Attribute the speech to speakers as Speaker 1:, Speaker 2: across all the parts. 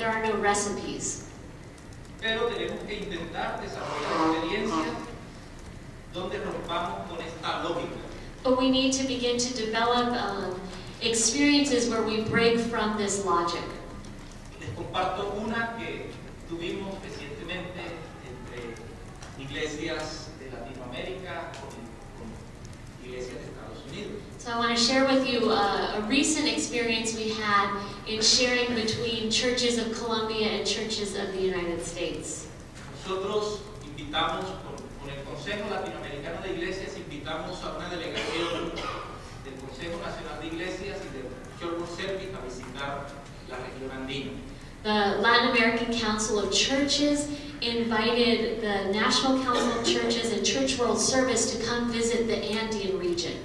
Speaker 1: there are no recipes.
Speaker 2: Pero tenemos que intentar desarrollar experiencias donde rompamos con esta lógica.
Speaker 1: But we need to begin to develop experiences where we break from this logic.
Speaker 2: Les comparto una que tuvimos recientemente entre iglesias de Latinoamérica con iglesias de Estados Unidos.
Speaker 1: So I want to share with you a recent experience we had in sharing between churches of Colombia and churches of the United States.
Speaker 2: Nosotros invitamos, con el Consejo Latinoamericano de Iglesias, invitamos a una delegación del Consejo Nacional de Iglesias y del Church World Service a visitar la región andina.
Speaker 1: The Latin American Council of Churches invited the National Council of Churches and Church World Service to come visit the Andean region.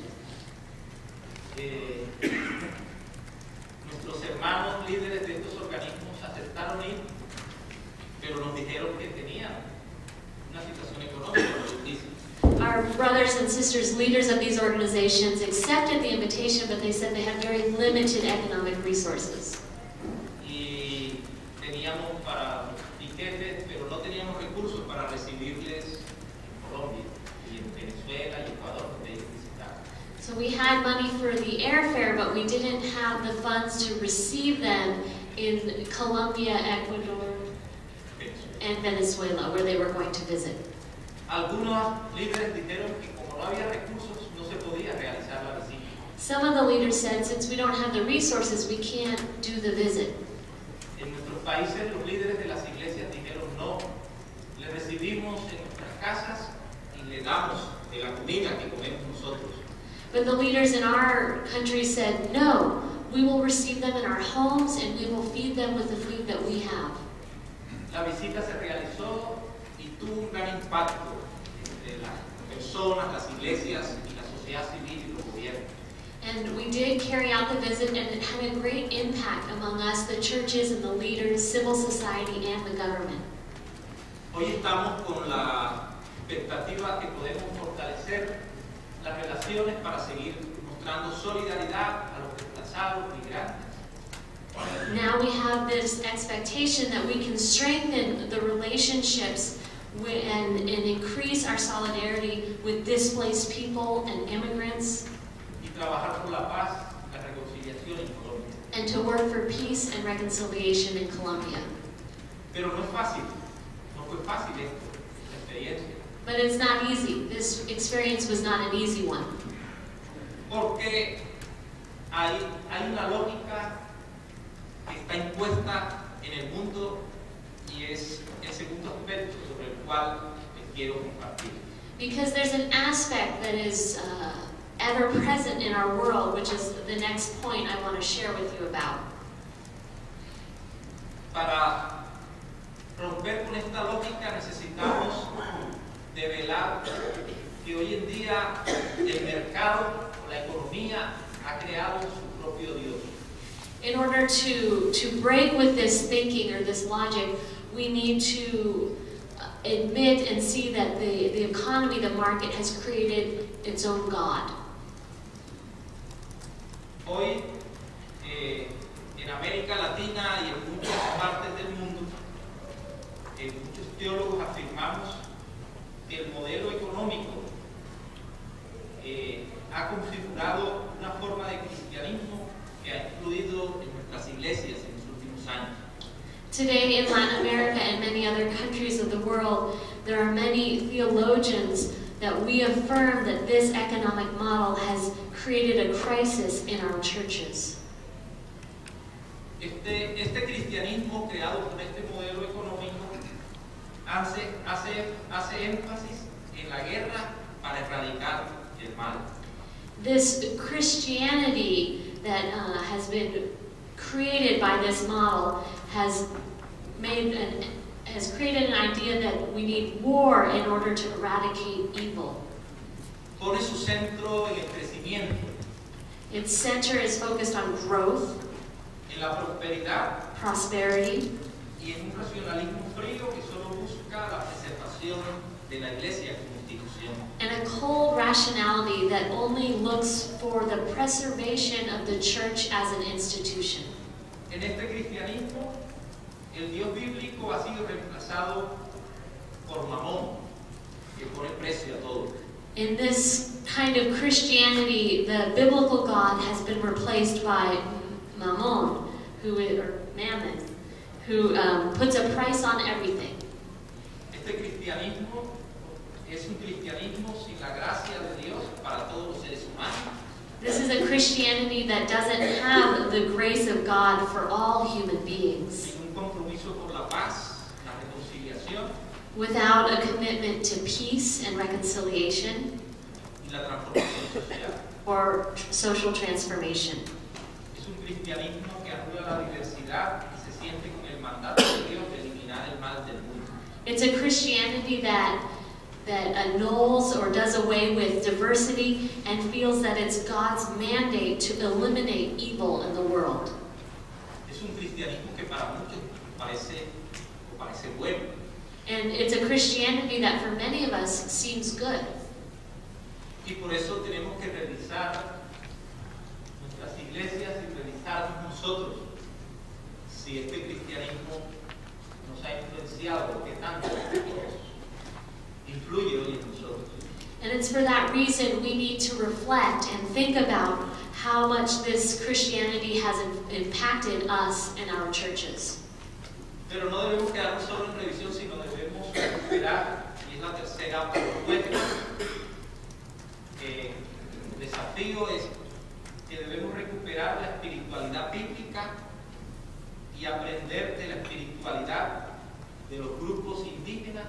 Speaker 2: Nuestros hermanos líderes de estos organismos aceptaron ir, pero nos dijeron que tenían una situación económica muy difícil.
Speaker 1: Our brothers and sisters, leaders of these organizations, accepted the invitation, but they said they had very limited economic resources.
Speaker 2: Y teníamos para los tiquetes, pero no teníamos recursos para recibirles en Colombia y en Venezuela y Ecuador, donde ellos visitaron.
Speaker 1: So we had money for the airfare, but we didn't have the funds to receive them in Colombia, Ecuador, and Venezuela, where they were going to visit.
Speaker 2: Algunos líderes dijeron que como no había recursos, no se podía realizar la visita.
Speaker 1: Some of the leaders said, since we don't have the resources, we can't do the visit.
Speaker 2: En nuestros países, los líderes de las iglesias dijeron no, le recibimos en nuestras casas y le damos de la comida que comemos nosotros.
Speaker 1: But the leaders in our country said, no, we will receive them in our homes and we will feed them with the food that we have.
Speaker 2: La visita se realizó y tuvo un gran impacto entre las personas, las iglesias y la sociedad civil y los gobiernos.
Speaker 1: And we did carry out the visit, and it had a great impact among us, the churches and the leaders, civil society, and the government.
Speaker 2: Hoy estamos con la expectativa que podemos fortalecer las relaciones para seguir mostrando solidaridad a los desplazados migrantes.
Speaker 1: Now we have this expectation that we can strengthen the relationships and increase our solidarity with displaced people and immigrants,
Speaker 2: Y trabajar por la paz, la reconciliación en Colombia.
Speaker 1: and to work for peace and reconciliation in Colombia.
Speaker 2: Pero no es fácil, no fue fácil esto, la experiencia.
Speaker 1: But it's not easy. This experience was not an easy one.
Speaker 2: Porque hay una lógica que está impuesta en el mundo y es el segundo aspecto sobre el cual les quiero compartir.
Speaker 1: Because there's an aspect that is ever present in our world, which is the next point I want to share with you about.
Speaker 2: Para romper con esta lógica necesitamos develar que hoy en día el mercado o la economía ha creado su propio Dios.
Speaker 1: In order to break with this thinking or this logic, we need to admit and see that the economy, the market, has created its own God.
Speaker 2: Hoy en América Latina y en muchas partes del mundo, muchos teólogos afirmamos que el modelo económico ha configurado una forma de cristianismo que ha influido en nuestras iglesias en los últimos años.
Speaker 1: Today in Latin America and many other countries of the world, there are many theologians that we affirm that this economic model has created a crisis in our churches.
Speaker 2: Este cristianismo creado por este modelo económico hace énfasis en la guerra para erradicar el mal.
Speaker 1: This Christianity that has been created by this model has created an idea that we need war in order to eradicate evil.
Speaker 2: Pone su centro en el crecimiento,
Speaker 1: Its center is focused on growth,
Speaker 2: en la prosperidad
Speaker 1: prosperity,
Speaker 2: y en un racionalismo frío que solo busca la preservación de la iglesia como institución.
Speaker 1: and a cold rationality that only looks for the preservation of the church as an institution.
Speaker 2: En este cristianismo, el Dios bíblico ha sido reemplazado por Mamón, que pone precio a todo.
Speaker 1: In this kind of Christianity, the biblical God has been replaced by Mammon, or Mammon, who puts a price on everything.
Speaker 2: Este cristianismo es un cristianismo sin la gracia de Dios para todos los seres humanos.
Speaker 1: This is a Christianity that doesn't have the grace of God for all human beings.
Speaker 2: Sin un compromiso por la paz, la reconciliación
Speaker 1: Without a commitment to peace and reconciliation
Speaker 2: y la transformación social.
Speaker 1: or social transformation.
Speaker 2: Es un cristianismo que anula la diversidad y se siente con el mandato de Dios de eliminar el mal del mundo.
Speaker 1: It's a Christianity that annuls or does away with diversity and feels that it's God's mandate to eliminate evil in the world.
Speaker 2: Es un cristianismo que para muchos parece bueno.
Speaker 1: And it's a Christianity that for many of us seems good.
Speaker 2: Y por eso tenemos que revisar nuestras iglesias y revisarnos nosotros si este cristianismo nos ha influenciado, qué tanto influye hoy en nosotros.
Speaker 1: And it's for that reason we need to reflect and think about how much this Christianity has impacted us and our churches.
Speaker 2: Pero no debemos quedarnos solo en revisión, sino debemos recuperar, y es la tercera propuesta. El desafío es que debemos recuperar la espiritualidad bíblica y aprender de la espiritualidad de los grupos indígenas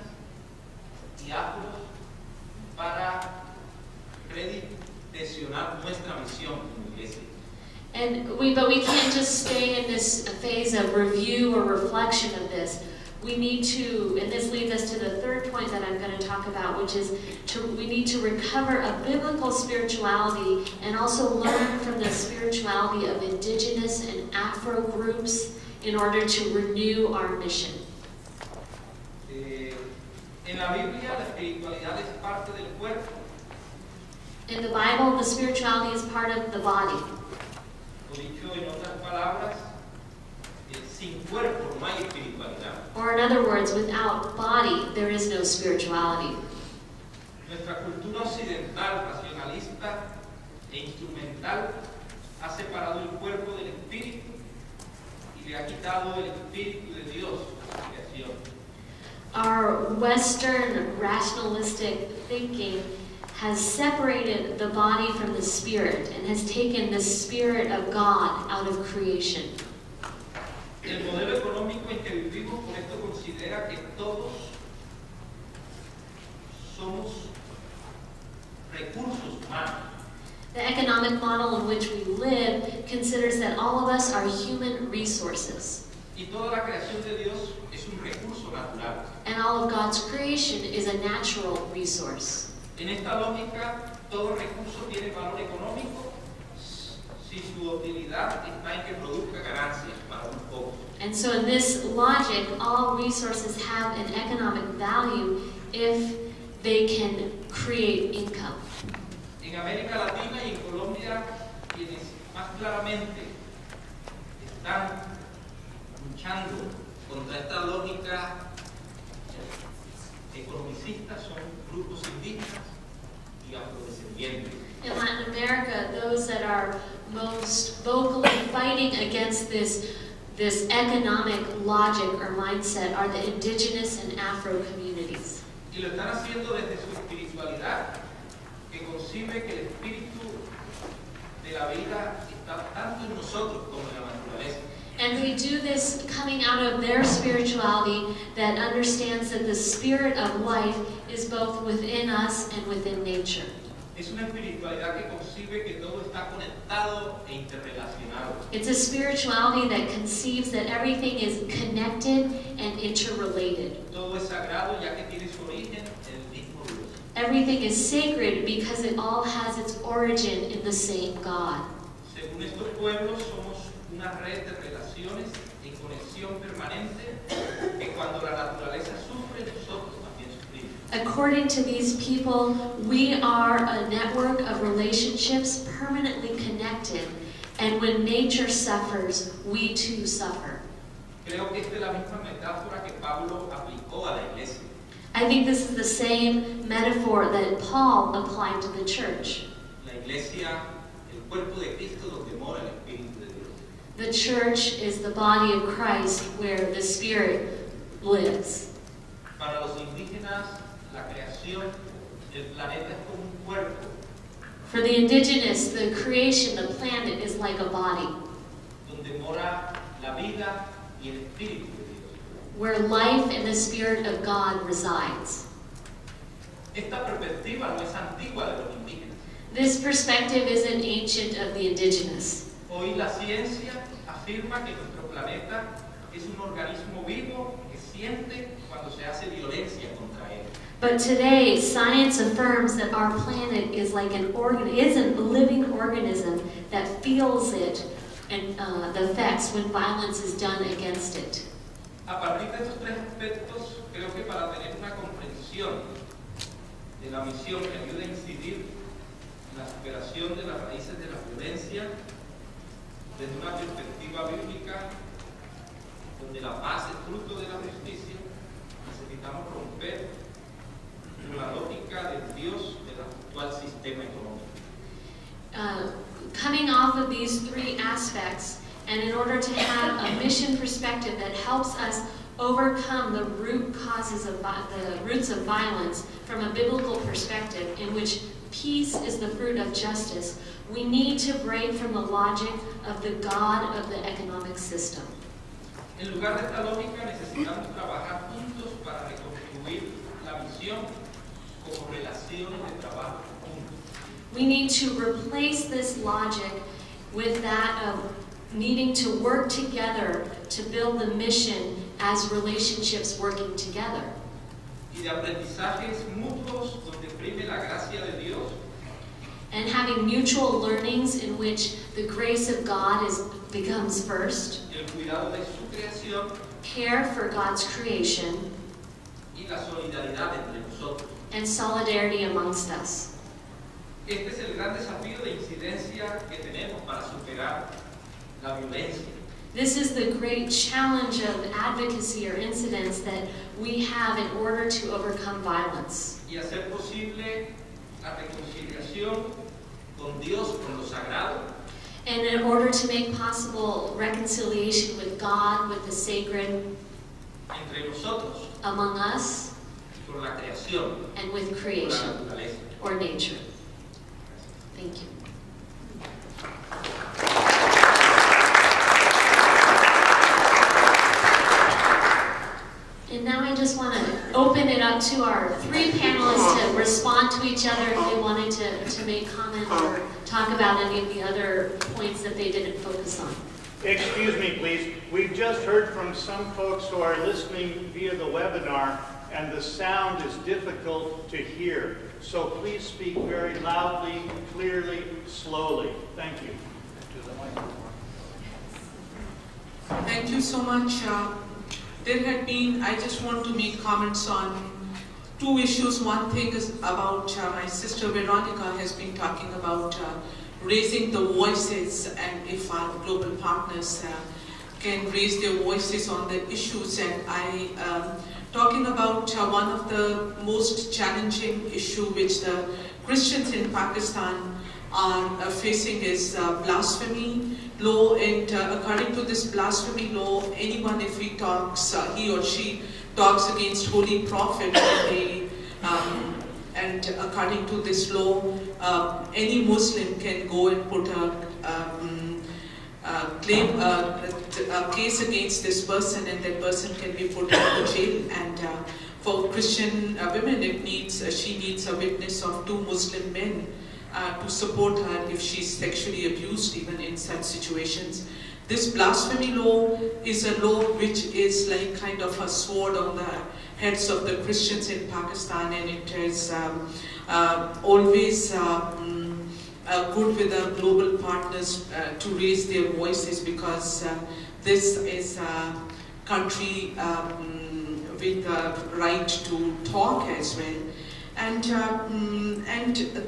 Speaker 2: y afros para redireccionar nuestra misión como iglesia.
Speaker 1: But we can't just stay in this phase of review or reflection of this. We need to, and this leads us to the third point that I'm going to talk about, which is we need to recover a biblical spirituality and also learn from the spirituality of Indigenous and Afro groups in order to renew our mission.
Speaker 2: En la Biblia, la espiritualidad es parte del cuerpo.
Speaker 1: In the Bible, the spirituality is part of the body.
Speaker 2: O dicho en otras palabras, sin cuerpo no hay espiritualidad.
Speaker 1: Or in other words, without body, there is no spirituality.
Speaker 2: Nuestra cultura occidental, racionalista e instrumental ha separado el cuerpo del espíritu y le ha quitado el espíritu de Dios a su creación.
Speaker 1: Our Western rationalistic thinking has separated the body from the spirit and has taken the spirit of God out of creation.
Speaker 2: El modelo económico en que vivimos por esto considera que todos somos recursos humanos.
Speaker 1: The economic model in which we live considers that all of us are human resources.
Speaker 2: Y toda la creación de Dios es un recurso natural.
Speaker 1: And all of God's creation is a natural resource.
Speaker 2: En esta lógica, todo recurso tiene valor económico si su utilidad está en que produzca ganancias para unos pocos.
Speaker 1: And so in this logic, all resources have an economic value if they can create income.
Speaker 2: En América Latina y en Colombia, quienes más claramente están luchando contra esta lógica economicista son grupos indígenas y afrodescendientes.
Speaker 1: In Latin America, those that are most vocally fighting against this economic logic or mindset are the Indigenous and Afro communities.
Speaker 2: Y lo están haciendo desde su espiritualidad, que concibe que el espíritu de la vida está tanto en nosotros como en la naturaleza.
Speaker 1: And they do this coming out of their spirituality that understands that the spirit of life is both within us and within nature.
Speaker 2: Es una espiritualidad que concibe que todo está conectado e interrelacionado.
Speaker 1: It's a spirituality that conceives that everything is connected and interrelated.
Speaker 2: Todo es sagrado ya que tiene su origen en el mismo Dios.
Speaker 1: Everything is sacred because it all has its origin in the same God.
Speaker 2: Según estos pueblos, somos una red de relaciones y conexión permanente que cuando la naturaleza sufre, nosotros también sufrimos.
Speaker 1: According to these people, we are a network of relationships permanently connected, and when nature suffers, we too suffer.
Speaker 2: Creo que esta es la misma metáfora que Pablo aplicó a la iglesia.
Speaker 1: I think this is the same metaphor that Paul applied to the church.
Speaker 2: La iglesia, el cuerpo de Cristo donde mora el Espíritu de Dios.
Speaker 1: The church is the body of Christ where the Spirit lives.
Speaker 2: Para los indígenas, la creación, el planeta es como un cuerpo.
Speaker 1: For the indigenous, the creation, the planet is like a body.
Speaker 2: Donde mora la vida y el Espíritu de Dios.
Speaker 1: Where life and the Spirit of God resides.
Speaker 2: Esta perspectiva no es antigua de los indígenas.
Speaker 1: This perspective isn't ancient of the indigenous.
Speaker 2: Hoy la ciencia afirma que nuestro planeta es un organismo vivo que siente cuando se hace violencia contra él.
Speaker 1: But today, science affirms that our planet is like a living organism that feels it and the effects when violence is done against it.
Speaker 2: A partir de estos tres aspectos, creo que para tener una comprensión de la misión que ayuda a incidir en la superación de las raíces de la violencia, desde una perspectiva bíblica, donde la paz es fruto de la justicia, necesitamos romper con la lógica del Dios del actual sistema económico.
Speaker 1: Coming off of these three aspects, and in order to have a mission perspective that helps us overcome the root causes of the roots of violence from a biblical perspective, in which peace is the fruit of justice, we need to break from the logic of the God of the economic system.
Speaker 2: En lugar de esta lógica, necesitamos trabajar juntos para reconstruir la misión como relaciones de trabajo juntos.
Speaker 1: We need to replace this logic with that of needing to work together to build the mission as relationships working together.
Speaker 2: Y de aprendizajes mutuos donde prime la gracia de Dios.
Speaker 1: And having mutual learnings in which the grace of God becomes first.
Speaker 2: El cuidado de su creación.
Speaker 1: Care for God's creation.
Speaker 2: Y la solidaridad entre nosotros.
Speaker 1: And solidarity amongst us.
Speaker 2: Este es el gran desafío de incidencia que tenemos para superar la violencia.
Speaker 1: This is the great challenge of advocacy or incidents that we have in order to overcome violence.
Speaker 2: Y hacer posible la reconciliación con Dios, con lo sagrado.
Speaker 1: And in order to make possible reconciliation with God, with the sacred,
Speaker 2: entre nosotros,
Speaker 1: among us,
Speaker 2: con la creación,
Speaker 1: and with creation or nature. Thank you. And now I just want to open it up to our three panelists to respond to each other if they wanted to make comment or talk about any of the other points that they didn't focus on.
Speaker 3: Excuse me, please. We've just heard from some folks who are listening via the webinar, and the sound is difficult to hear. So please speak very loudly, clearly, slowly. Thank you.
Speaker 4: Thank you so much. I just want to make comments on two issues. One thing is about my sister Veronica has been talking about raising the voices, and if our global partners can raise their voices on the issues. And I talking about one of the most challenging issue which the Christians in Pakistan are facing is blasphemy law. And according to this blasphemy law, anyone, if he talks, he or she talks against holy prophet, and according to this law, any Muslim can go and put a case against this person, and that person can be put into jail. And for Christian women, she needs a witness of 2 Muslim men to support her if she's sexually abused, even in such situations. This blasphemy law is a law which is like kind of a sword on the heads of the Christians in Pakistan, and it is always good with our global partners to raise their voices, because this is a country with the right to talk as well. And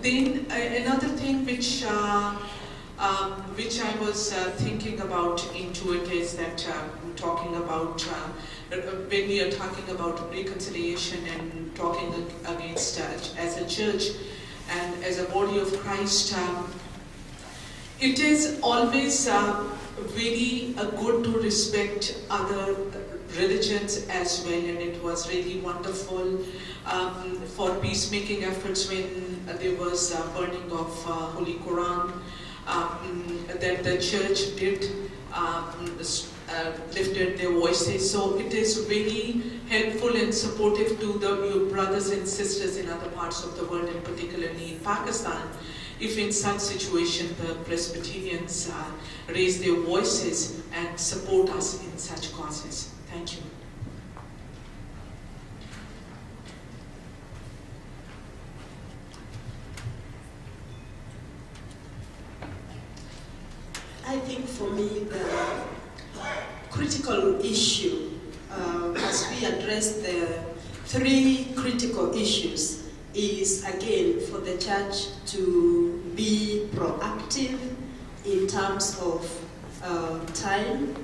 Speaker 4: then another thing which which I was thinking about into it is that talking about, when we are talking about reconciliation and talking against as a church and as a body of Christ, it is always very good to respect other religions as well, and it was really wonderful for peacemaking efforts when there was burning of Holy Quran, that the church did lifted their voices. So it is really helpful and supportive to your brothers and sisters in other parts of the world, and particularly in Pakistan, if in such situation the Presbyterians raise their voices and support us in such causes. Thank you.
Speaker 5: I think for me the critical issue, as we address the three critical issues, is again for the church to be proactive in terms of time,